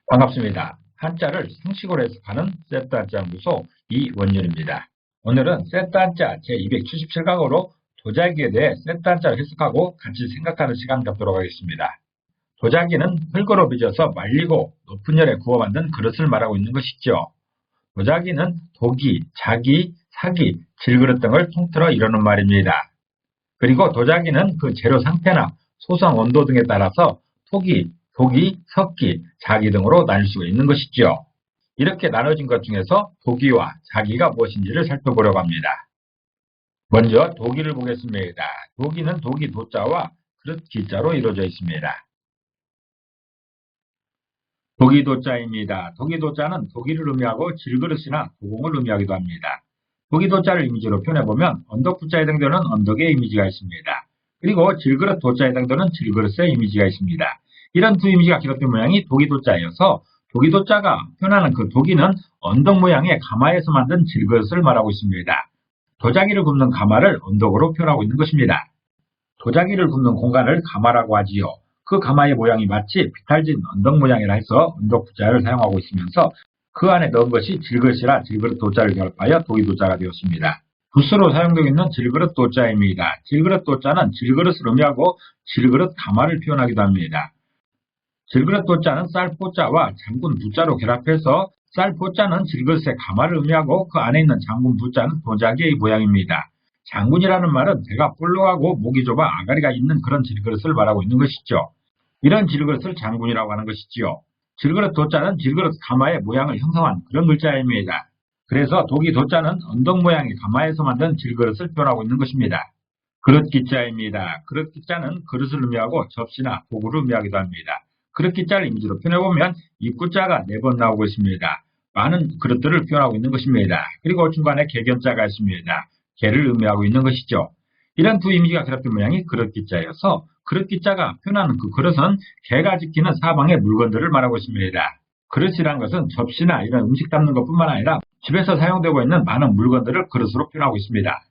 반갑습니다. 한자를 형식으로 해석하는 세트한자 연구소 이원윤입니다. 오늘은 세트한자 제277강으로 도자기에 대해 세트한자를 해석하고 같이 생각하는 시간 갖도록 하겠습니다. 도자기는 흙으로 빚어서 말리고 높은 열에 구워 만든 그릇을 말하고 있는 것이죠. 도자기는 도기, 자기, 사기, 질그릇 등을 통틀어 이루는 말입니다. 그리고 도자기는 그 재료 상태나 소성 온도 등에 따라서 토기, 도기, 석기, 자기 등으로 나눌 수가 있는 것이죠. 이렇게 나눠진 것 중에서 도기와 자기가 무엇인지를 살펴보려고 합니다. 먼저 도기를 보겠습니다. 도기는 도기 도자와 그릇 기자로 이루어져 있습니다. 도기 도자입니다. 도기 도자는 도기를 의미하고 질그릇이나 도공을 의미하기도 합니다. 도기 도자를 이미지로 표현해보면 언덕 부자에 해당되는 언덕의 이미지가 있습니다. 그리고 질그릇 도자에 해당되는 질그릇의 이미지가 있습니다. 이런 두 이미지가 결합된 모양이 도기 도자여서 도기 도자가 표현하는 그 도기는 언덕 모양의 가마에서 만든 질그릇을 말하고 있습니다. 도자기를 굽는 가마를 언덕으로 표현하고 있는 것입니다. 도자기를 굽는 공간을 가마라고 하지요. 그 가마의 모양이 마치 비탈진 언덕 모양이라 해서 언덕 부자를 사용하고 있으면서 그 안에 넣은 것이 질그릇이라 질그릇 도자를 결합하여 도기 도자가 되었습니다. 붓으로 사용되고 있는 질그릇 도자입니다. 질그릇 도자는 질그릇을 의미하고 질그릇 가마를 표현하기도 합니다. 질그릇 도자는 쌀포자와 장군 부자로 결합해서 쌀포자는 질그릇의 가마를 의미하고 그 안에 있는 장군 부자는 도자기의 모양입니다. 장군이라는 말은 배가 볼록하고 목이 좁아 아가리가 있는 그런 질그릇을 말하고 있는 것이죠. 이런 질그릇을 장군이라고 하는 것이지요. 질그릇 도자는 질그릇 가마의 모양을 형성한 그런 글자입니다. 그래서 도기 도자는 언덕 모양의 가마에서 만든 질그릇을 표현하고 있는 것입니다. 그릇 기자입니다. 그릇 기자는 그릇을 의미하고 접시나 도구를 의미하기도 합니다. 그릇 기자를 이미지로 표현해보면 입구자가 4번 나오고 있습니다. 많은 그릇들을 표현하고 있는 것입니다. 그리고 중간에 개견자가 있습니다. 개를 의미하고 있는 것이죠. 이런 두 이미지가 결합된 모양이 그릇 기자여서 그릇 기자가 표현하는 그 그릇은 개가 지키는 사방의 물건들을 말하고 있습니다. 그릇이란 것은 접시나 이런 음식 담는 것뿐만 아니라 집에서 사용되고 있는 많은 물건들을 그릇으로 표현하고 있습니다.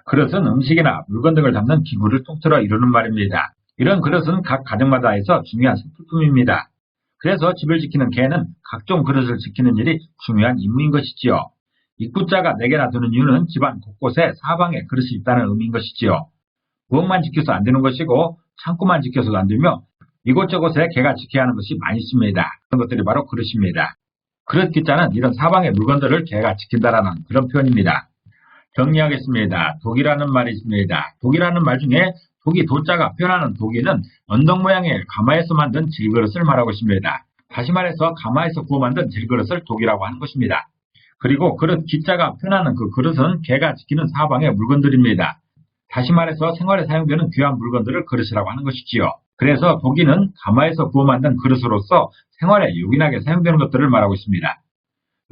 그릇은 음식이나 물건 등을 담는 기구를 통틀어 이루는 말입니다. 이런 그릇은 각 가정마다 해서 중요한 생필품입니다. 그래서 집을 지키는 개는 각종 그릇을 지키는 일이 중요한 임무인 것이지요. 입구자가 4개나 두는 이유는 집안 곳곳에 사방에 그릇이 있다는 의미인 것이지요. 무엇만 지켜서 안 되는 것이고 창고만 지켜서도 안 되며 이곳저곳에 개가 지켜야 하는 것이 많이 있습니다. 그런 것들이 바로 그릇입니다. 그릇 기자는 이런 사방의 물건들을 개가 지킨다라는 그런 표현입니다. 정리하겠습니다. 독이라는 말이 있습니다. 독이라는 말 중에 독이 도자가 표현하는 도기는 언덕 모양의 가마에서 만든 질그릇을 말하고 있습니다. 다시 말해서 가마에서 구워 만든 질그릇을 독이라고 하는 것입니다. 그리고 그릇 기자가 표현하는 그 그릇은 개가 지키는 사방의 물건들입니다. 다시 말해서 생활에 사용되는 귀한 물건들을 그릇이라고 하는 것이지요. 그래서 도기는 가마에서 구워 만든 그릇으로서 생활에 요긴하게 사용되는 것들을 말하고 있습니다.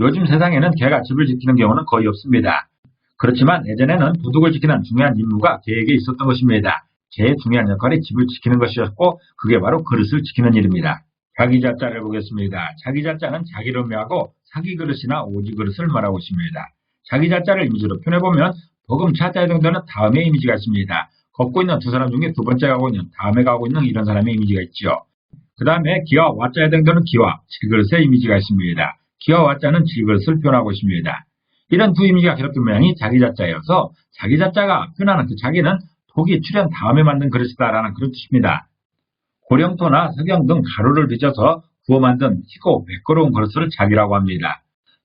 요즘 세상에는 개가 집을 지키는 경우는 거의 없습니다. 그렇지만 예전에는 도둑을 지키는 중요한 임무가 개에게 있었던 것입니다. 개의 중요한 역할이 집을 지키는 것이었고 그게 바로 그릇을 지키는 일입니다. 자기자자를 보겠습니다. 자기자자는 자기를 의미하고 사기 그릇이나 오지 그릇을 말하고 있습니다. 자기자자를 이미지로 표현해보면 복음 차자에 해당되는 다음의 이미지가 있습니다. 걷고 있는 두 사람 중에 두 번째 가고 있는, 다음에 가고 있는 이런 사람의 이미지가 있죠. 그 다음에 기와 와자에 해당되는 기와, 질그릇의 이미지가 있습니다. 기와 와자는 질그릇을 표현하고 있습니다. 이런 두 이미지가 결합된 모양이 자기자자여서 자기자자가 표현하는 그 자기는 독이 출현 다음에 만든 그릇이다라는 그런 뜻입니다. 고령토나 석영 등 가루를 빚어서 구워 만든 희고 매끄러운 그릇을 자기라고 합니다.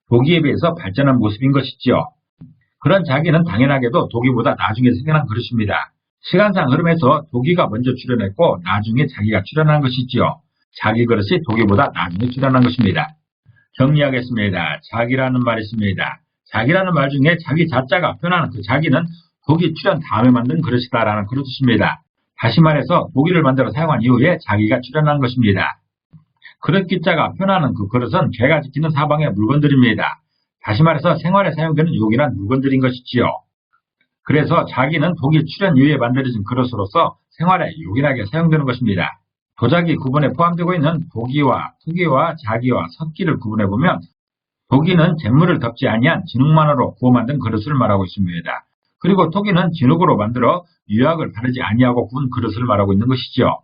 도기에 비해서 발전한 모습인 것이지요. 그런 자기는 당연하게도 도기보다 나중에 생겨난 그릇입니다. 시간상 흐름에서 도기가 먼저 출현했고 나중에 자기가 출현한 것이지요. 자기 그릇이 도기보다 나중에 출현한 것입니다. 정리하겠습니다. 자기라는 말이 있습니다. 자기라는 말 중에 자기 자자가 표현하는 그 자기는 도기 출현 다음에 만든 그릇이다라는 그런 뜻입니다. 다시 말해서 도기를 만들어 사용한 이후에 자기가 출현한 것입니다. 그릇 기자가 표현하는 그 그릇은 개가 지키는 사방의 물건들입니다. 다시 말해서 생활에 사용되는 요긴한 물건들인 것이지요. 그래서 자기는 도기 출현 이후에 만들어진 그릇으로서 생활에 요긴하게 사용되는 것입니다. 도자기 구분에 포함되고 있는 도기와 토기와 자기와 석기를 구분해보면 도기는 잿물을 덮지 아니한 진흙만으로 구워 만든 그릇을 말하고 있습니다. 그리고 토기는 진흙으로 만들어 유약을 바르지 아니하고 구운 그릇을 말하고 있는 것이죠.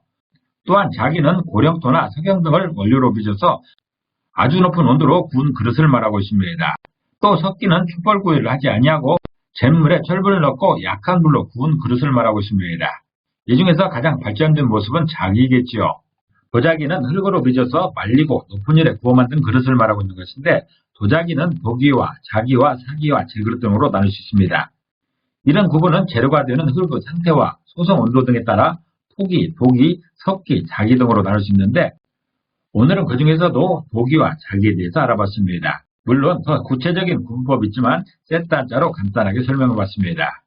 또한 자기는 고령토나 석영 등을 원료로 빚어서 아주 높은 온도로 구운 그릇을 말하고 있습니다. 또 섞이는 촛불 구이를 하지 아니하고 잿물에 철분을 넣고 약한 불로 구운 그릇을 말하고 있습니다. 이 중에서 가장 발전된 모습은 자기이겠지요. 도자기는 흙으로 빚어서 말리고 높은 열에 구워 만든 그릇을 말하고 있는 것인데, 도자기는 도기와 자기와 사기와 질그릇 등으로 나눌 수 있습니다. 이런 구분은 재료가 되는 흙의 상태와 소성 온도 등에 따라 토기, 도기, 석기, 자기 등으로 나눌 수 있는데, 오늘은 그 중에서도 도기와 자기에 대해서 알아봤습니다. 물론 더 구체적인 구분법이 있지만 세트 한자로 간단하게 설명해 봤습니다.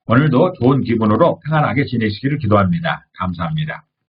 오늘도 좋은 기분으로 평안하게 지내시기를 기도합니다. 감사합니다.